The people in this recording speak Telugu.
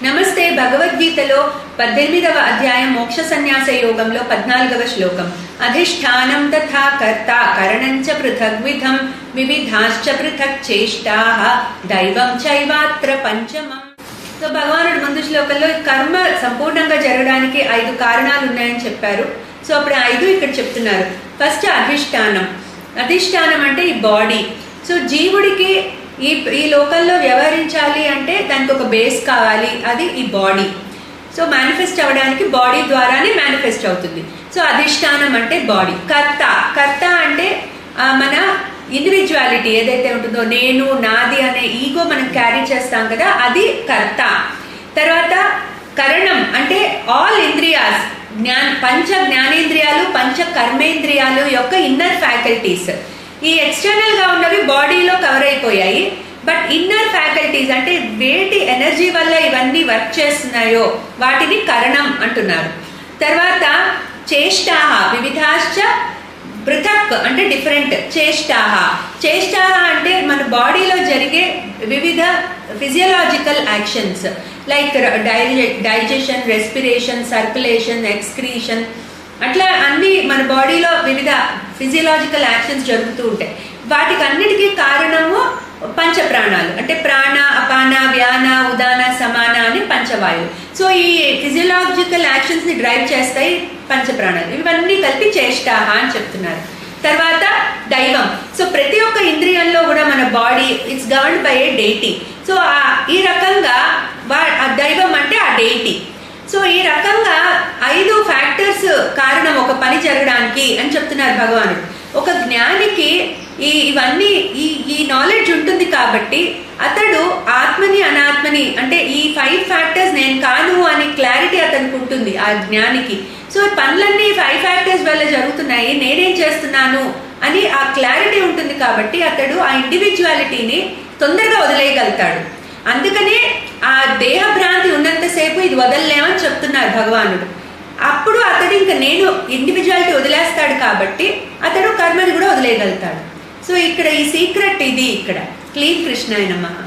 నమస్తే. భగవద్గీతలో 18వ అధ్యాయం మోక్ష సన్యాస యోగంలో 14వ శ్లోకం. అధిష్టానం తథా కర్త కరణంచ పృథగ్విధం వివిధాశ్చ పృథక్ చేష్టాః దైవం చైవాత్ర పంచమం. సో భగవానుడు ముందు శ్లోకంలో కర్మ సంపూర్ణంగా జరగడానికి 5 కారణాలు ఉన్నాయని చెప్పారు. సో అప్పుడు 5 ఇక్కడ చెప్తున్నారు. ఫస్ట్ అధిష్టానం. అధిష్టానం అంటే ఈ బాడీ. సో జీవుడికి ఈ లోకంలో వ్యవహరించాలి అంటే దానికి ఒక బేస్ కావాలి, అది ఈ బాడీ. సో మేనిఫెస్ట్ అవ్వడానికి బాడీ ద్వారానే మేనిఫెస్ట్ అవుతుంది. సో అధిష్టానం అంటే బాడీ. కర్త అంటే మన ఇండివిజువాలిటీ ఏదైతే ఉంటుందో, నేను నాది అనే ఈగో మనం క్యారీ చేస్తాం కదా, అది కర్త. తర్వాత కరణం అంటే ఆల్ ఇంద్రియాస్, పంచ జ్ఞానేంద్రియాలు పంచ కర్మేంద్రియాలు యొక్క ఇన్నర్ ఫ్యాకల్టీస్. ఈ ఎక్స్టర్నల్ గా ఉన్నవి బాడీలో కవర్ అయిపోయాయి, బట్ ఇన్నర్ ఫ్యాకల్టీస్ అంటే వేటి ఎనర్జీ వల్ల ఇవన్నీ వర్క్ చేస్తున్నాయో వాటిని కరణం అంటున్నారు. తర్వాత చేష్టాహ వివిధాశ్చ పృథక్ అంటే డిఫరెంట్. చేష్టాహ అంటే మన బాడీలో జరిగే వివిధ physiological actions like digestion, respiration, circulation, excretion, అట్లా అన్ని మన బాడీలో వివిధ ఫిజియలాజికల్ యాక్షన్స్ జరుగుతూ ఉంటాయి. వాటికి అన్నిటికీ కారణము పంచప్రాణాలు అంటే ప్రాణ, అపాన, వ్యాన, ఉదాన, సమాన అని పంచవాయువు. సో ఈ ఫిజియలాజికల్ యాక్షన్స్ ని డ్రైవ్ చేస్తాయి పంచప్రాణాలు. ఇవన్నీ కలిపి చేష్టాహ అని చెప్తున్నారు. తర్వాత దైవం. సో ప్రతి ఒక్క ఇంద్రియంలో కూడా మన body it's governed by a deity. So ఈ రకంగా దైవం అంటే ఆ డెయిటీ. సో ఈ రకంగా 5 ఫ్యాక్టర్స్ కారణం ఒక పని జరగడానికి అని చెప్తున్నారు భగవానుడు. ఒక జ్ఞానికి ఇవన్నీ ఈ నాలెడ్జ్ ఉంటుంది కాబట్టి అతడు ఆత్మని అనాత్మని అంటే ఈ 5 ఫ్యాక్టర్స్ నేను కాను అని క్లారిటీ అతనికి ఉంటుంది ఆ జ్ఞానికి. సో పనులన్నీ 5 ఫ్యాక్టర్స్ వల్ల జరుగుతున్నాయి, నేనేం చేస్తున్నాను అని ఆ క్లారిటీ ఉంటుంది కాబట్టి అతడు ఆ ఇండివిజువాలిటీని తొందరగా వదిలేయగలుగుతాడు. అందుకనే ఆ దేహ భ్రాంతి ఉన్నంతసేపు ఇది వదలలేమని చెప్తున్నారు భగవానుడు. అప్పుడు అతడు ఇంకా నేను ఇండివిజువాలిటీ వదిలేస్తాడు కాబట్టి అతడు కర్మని కూడా వదిలేయగలుగుతాడు. సో ఇక్కడ ఈ సీక్రెట్ ఇది. ఇక్కడ క్లీన్ కృష్ణాయ నమః.